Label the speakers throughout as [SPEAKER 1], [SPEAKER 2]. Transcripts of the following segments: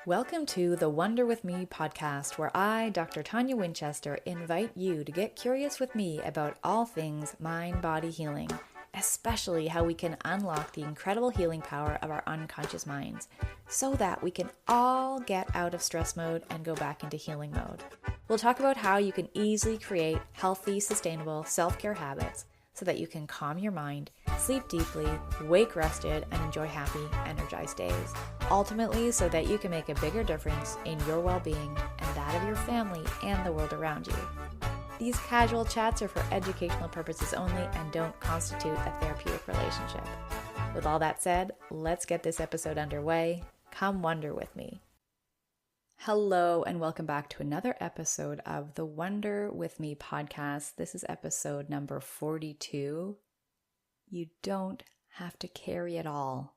[SPEAKER 1] Welcome to the Wonder With Me podcast, where I, Dr. Tonia Winchester, invite you to get curious with me about all things mind-body healing, especially how we can unlock the incredible healing power of our unconscious minds, so that we can all get out of stress mode and go back into healing mode. We'll talk about how you can easily create healthy, sustainable self-care habits so that you can calm your mind, sleep deeply, wake rested, and enjoy happy, energized days. Ultimately, so that you can make a bigger difference in your well-being and that of your family and the world around you. These casual chats are for educational purposes only and don't constitute a therapeutic relationship. With all that said, let's get this episode underway. Come wonder with me. Hello, and welcome back to another episode of the Wonder With Me podcast. This is episode number 42. You don't have to carry it all.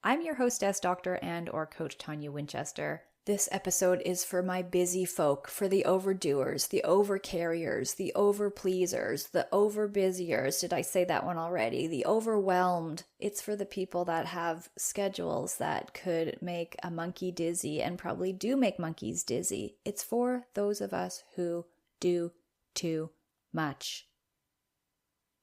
[SPEAKER 1] I'm your hostess, Dr. and/or Coach Tonia Winchester. This episode is for my busy folk, for the overdoers, the overcarriers, the overpleasers, the over-busiers. Did I say that one already? The overwhelmed. It's for the people that have schedules that could make a monkey dizzy and probably do make monkeys dizzy. It's for those of us who do too much.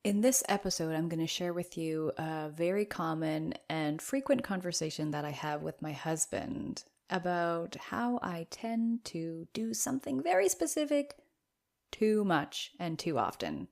[SPEAKER 1] In this episode, I'm going to share with you a very common and frequent conversation that I have with my husband about how I tend to do something very specific too much and too often.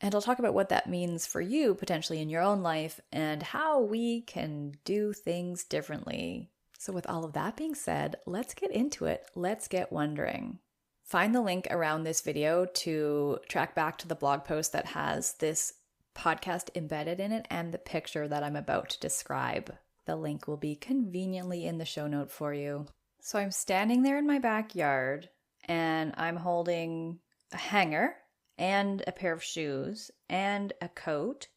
[SPEAKER 1] And I'll talk about what that means for you potentially in your own life and how we can do things differently. So with all of that being said, let's get into it. Let's get wondering. Find the link around this video to track back to the blog post that has this podcast embedded in it and the picture that I'm about to describe. The link will be conveniently in the show note for you. So I'm standing there in my backyard and I'm holding a hanger and a pair of shoes and a coat,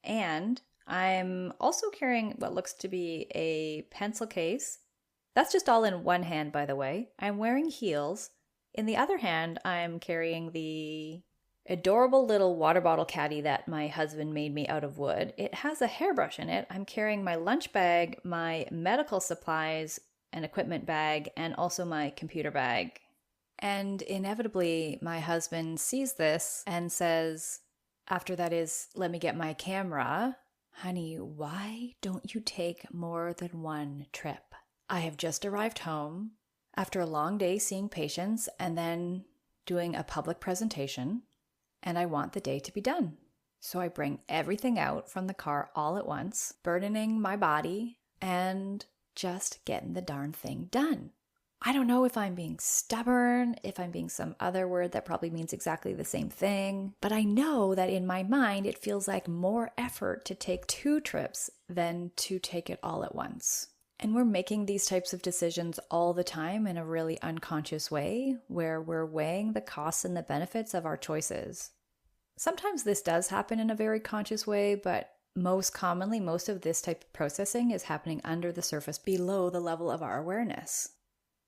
[SPEAKER 1] and I'm also carrying what looks to be a pencil case. That's just all in one hand, by the way. I'm wearing heels. In the other hand, I'm carrying the adorable little water bottle caddy that my husband made me out of wood. It has a hairbrush in it. I'm carrying my lunch bag, my medical supplies and equipment bag, and also my computer bag. And inevitably, my husband sees this and says, after that is, let me get my camera. Honey, why don't you take more than one trip? I have just arrived home after a long day seeing patients and then doing a public presentation, and I want the day to be done. So I bring everything out from the car all at once, burdening my body and just getting the darn thing done. I don't know if I'm being stubborn, if I'm being some other word that probably means exactly the same thing, but I know that in my mind it feels like more effort to take 2 trips than to take it all at once. And we're making these types of decisions all the time in a really unconscious way, where we're weighing the costs and the benefits of our choices. Sometimes this does happen in a very conscious way, but most commonly, most of this type of processing is happening under the surface, below the level of our awareness.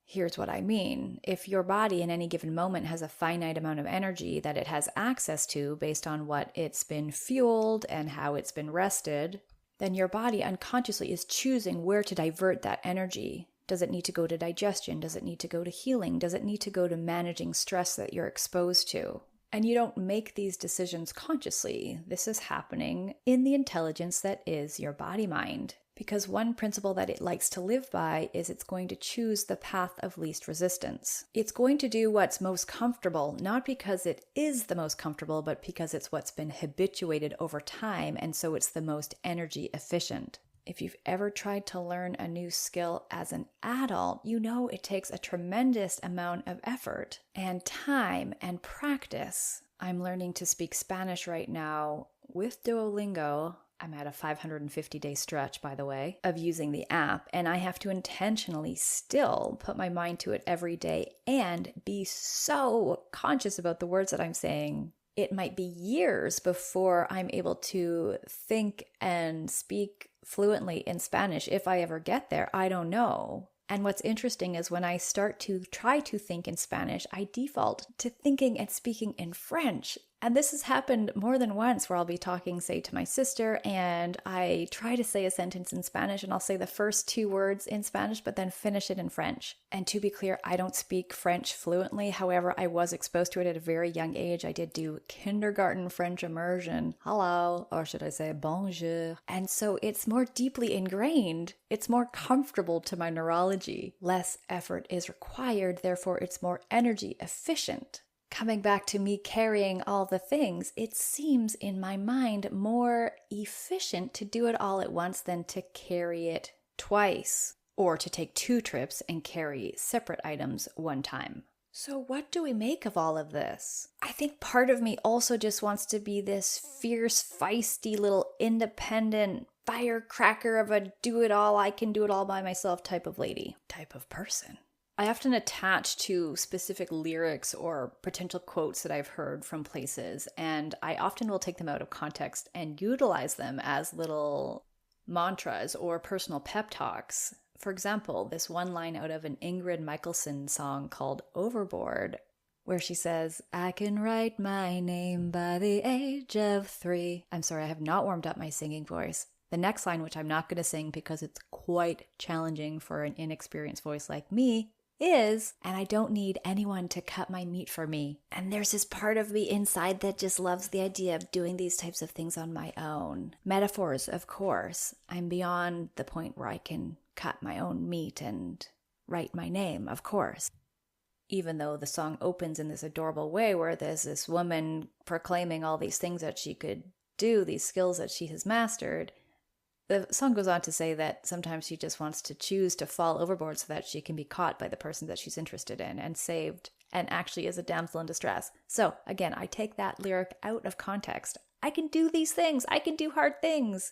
[SPEAKER 1] Here's what I mean. If your body in any given moment has a finite amount of energy that it has access to based on what it's been fueled and how it's been rested, then your body unconsciously is choosing where to divert that energy. Does it need to go to digestion? Does it need to go to healing? Does it need to go to managing stress that you're exposed to? And you don't make these decisions consciously. This is happening in the intelligence that is your body-mind. Because one principle that it likes to live by is it's going to choose the path of least resistance. It's going to do what's most comfortable, not because it is the most comfortable, but because it's what's been habituated over time, and so it's the most energy efficient. If you've ever tried to learn a new skill as an adult, you know it takes a tremendous amount of effort and time and practice. I'm learning to speak Spanish right now with Duolingo. I'm at a 550-day stretch, by the way, of using the app, and I have to intentionally still put my mind to it every day and be so conscious about the words that I'm saying. It might be years before I'm able to think and speak fluently in Spanish. If I ever get there, I don't know. And what's interesting is when I start to try to think in Spanish, I default to thinking and speaking in French. And this has happened more than once where I'll be talking, say, to my sister, and I try to say a sentence in Spanish, and I'll say the first 2 words in Spanish, but then finish it in French. And to be clear, I don't speak French fluently. However, I was exposed to it at a very young age. I did do kindergarten French immersion. Hello, or should I say bonjour? And so it's more deeply ingrained. It's more comfortable to my neurology. Less effort is required, therefore it's more energy efficient. Coming back to me carrying all the things, it seems in my mind more efficient to do it all at once than to carry it twice, or to take 2 trips and carry separate items one time. So what do we make of all of this? I think part of me also just wants to be this fierce, feisty little independent firecracker of a do-it-all, I can do it all by myself type of lady, type of person. I often attach to specific lyrics or potential quotes that I've heard from places, and I often will take them out of context and utilize them as little mantras or personal pep talks. For example, this one line out of an Ingrid Michaelson song called Overboard, where she says, I can write my name by the age of 3. I'm sorry, I have not warmed up my singing voice. The next line, which I'm not going to sing because it's quite challenging for an inexperienced voice like me, is, and I don't need anyone to cut my meat for me. And there's this part of me inside that just loves the idea of doing these types of things on my own. Metaphors, of course. I'm beyond the point where I can cut my own meat and write my name, of course. Even though the song opens in this adorable way where there's this woman proclaiming all these things that she could do, these skills that she has mastered, the song goes on to say that sometimes she just wants to choose to fall overboard so that she can be caught by the person that she's interested in and saved, and actually is a damsel in distress. So again, I take that lyric out of context. I can do these things. I can do hard things.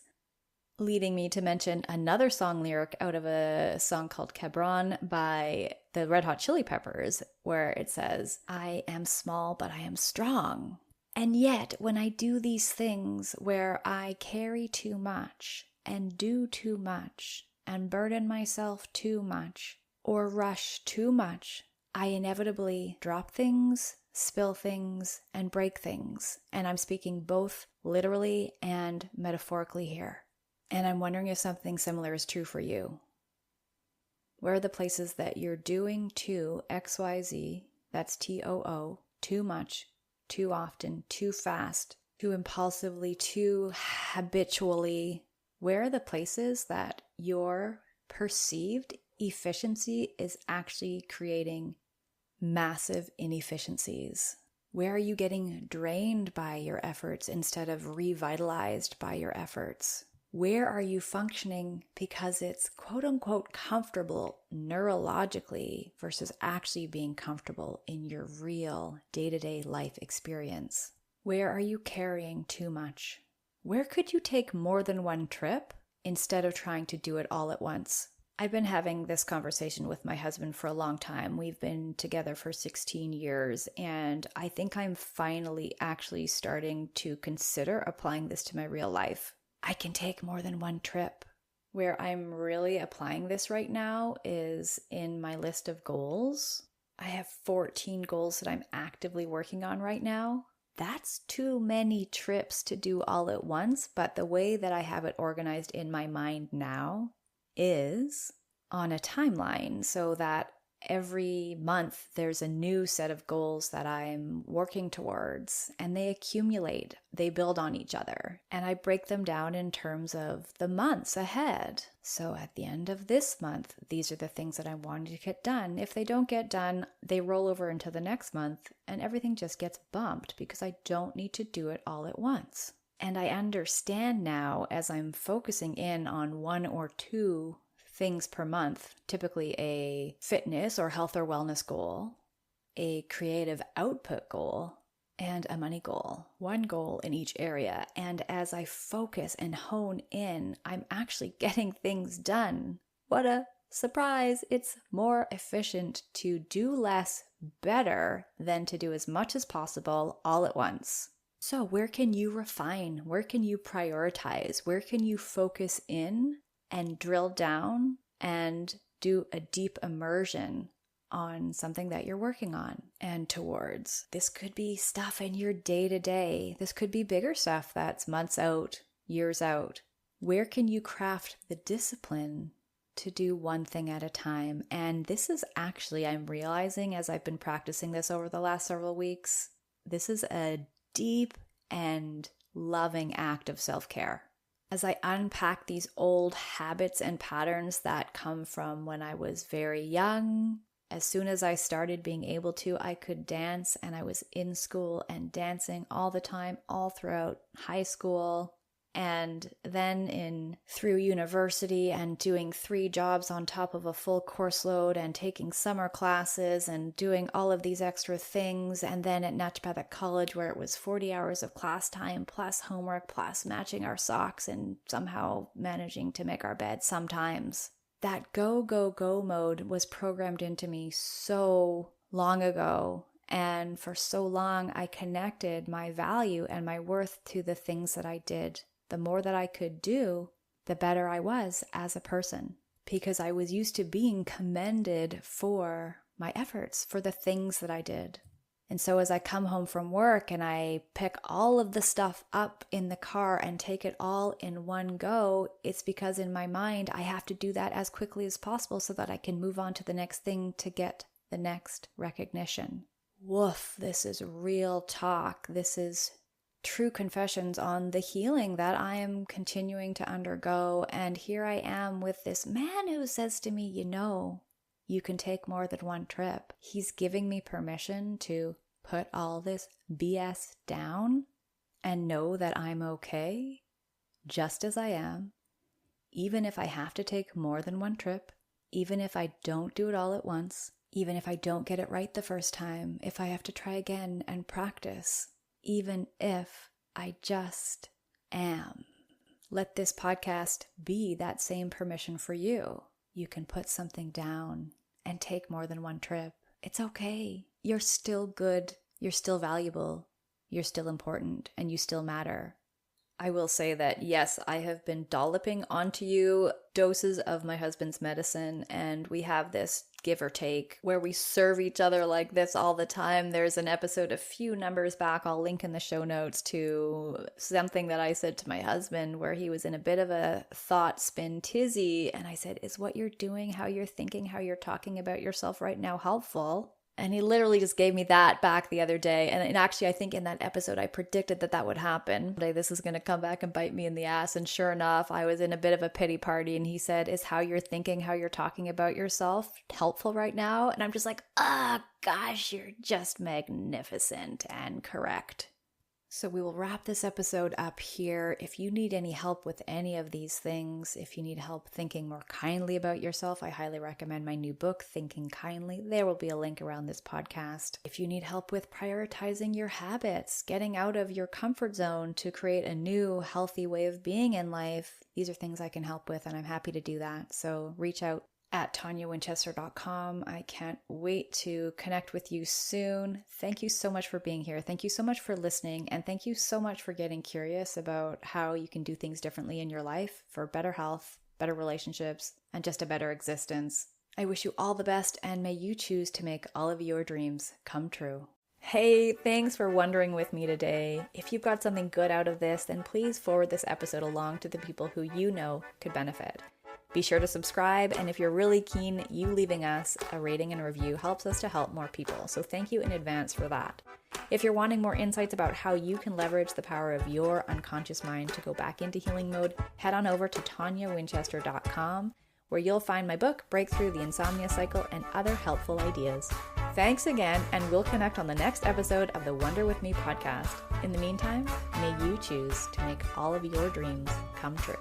[SPEAKER 1] Leading me to mention another song lyric out of a song called Cabron by the Red Hot Chili Peppers, where it says, I am small, but I am strong. And yet, when I do these things where I carry too much, and do too much, and burden myself too much, or rush too much, I inevitably drop things, spill things, and break things. And I'm speaking both literally and metaphorically here. And I'm wondering if something similar is true for you. Where are the places that you're doing too, XYZ, that's TOO, too much, too often, too fast, too impulsively, too habitually? Where are the places that your perceived efficiency is actually creating massive inefficiencies? Where are you getting drained by your efforts instead of revitalized by your efforts? Where are you functioning because it's quote unquote comfortable neurologically versus actually being comfortable in your real day-to-day life experience? Where are you carrying too much? Where could you take more than one trip instead of trying to do it all at once? I've been having this conversation with my husband for a long time. We've been together for 16 years, and I think I'm finally actually starting to consider applying this to my real life. I can take more than one trip. Where I'm really applying this right now is in my list of goals. I have 14 goals that I'm actively working on right now. That's too many trips to do all at once, but the way that I have it organized in my mind now is on a timeline so that every month there's a new set of goals that I'm working towards, and they accumulate, they build on each other, and I break them down in terms of the months ahead. So at the end of this month, these are the things that I wanted to get done. If they don't get done, they roll over into the next month, and everything just gets bumped because I don't need to do it all at once. And I understand now, as I'm focusing in on 1 or 2 things per month, typically a fitness or health or wellness goal, a creative output goal, and a money goal. 1 goal in each area. And as I focus and hone in, I'm actually getting things done. What a surprise! It's more efficient to do less better than to do as much as possible all at once. So where can you refine? Where can you prioritize? Where can you focus in and drill down and do a deep immersion on something that you're working on and towards. This could be stuff in your day-to-day. This could be bigger stuff that's months out, years out. Where can you craft the discipline to do one thing at a time? And this is actually, I'm realizing as I've been practicing this over the last several weeks, this is a deep and loving act of self-care. As I unpack these old habits and patterns that come from when I was very young, as soon as I started being able to, I could dance, and I was in school and dancing all the time, all throughout high school. And then through university and doing 3 jobs on top of a full course load and taking summer classes and doing all of these extra things. And then at naturopathic college where it was 40 hours of class time plus homework plus matching our socks and somehow managing to make our bed sometimes. That go, go, go mode was programmed into me so long ago. And for so long, I connected my value and my worth to the things that I did. The more that I could do, the better I was as a person, because I was used to being commended for my efforts, for the things that I did. And so as I come home from work and I pick all of the stuff up in the car and take it all in one go, it's because in my mind, I have to do that as quickly as possible so that I can move on to the next thing to get the next recognition. Woof, this is real talk. This is true confessions on the healing that I am continuing to undergo. And here I am with this man who says to me, you can take more than one trip. He's giving me permission to put all this BS down and know that I'm okay, just as I am, even if I have to take more than one trip, even if I don't do it all at once, even if I don't get it right the first time, if I have to try again and practice. Even if I just am. Let this podcast be that same permission for you. You can put something down and take more than one trip. It's okay. You're still good. You're still valuable. You're still important, and you still matter. I will say that, yes, I have been dolloping onto you doses of my husband's medicine, and we have this give or take where we serve each other like this all the time. There's an episode a few numbers back, I'll link in the show notes, to something that I said to my husband where he was in a bit of a thought spin tizzy, and I said, is what you're doing, how you're thinking, how you're talking about yourself right now helpful? And he literally just gave me that back the other day. And actually, I think in that episode, I predicted that would happen. This is going to come back and bite me in the ass. And sure enough, I was in a bit of a pity party. And he said, is how you're thinking, how you're talking about yourself helpful right now? And I'm just like, gosh, you're just magnificent and correct. So we will wrap this episode up here. If you need any help with any of these things, if you need help thinking more kindly about yourself, I highly recommend my new book, Thinking Kindly. There will be a link around this podcast. If you need help with prioritizing your habits, getting out of your comfort zone to create a new healthy way of being in life, these are things I can help with, and I'm happy to do that. So reach out at ToniaWinchester.com. I can't wait to connect with you soon. Thank you so much for being here. Thank you so much for listening. And thank you so much for getting curious about how you can do things differently in your life for better health, better relationships, and just a better existence. I wish you all the best, and may you choose to make all of your dreams come true. Hey, thanks for wondering with me today. If you've got something good out of this, then please forward this episode along to the people who you know could benefit. Be sure to subscribe, and if you're really keen, you leaving us a rating and review helps us to help more people, so thank you in advance for that. If you're wanting more insights about how you can leverage the power of your unconscious mind to go back into healing mode, head on over to ToniaWinchester.com, where you'll find my book, Breakthrough the Insomnia Cycle, and other helpful ideas. Thanks again, and we'll connect on the next episode of the Wonder With Me podcast. In the meantime, may you choose to make all of your dreams come true.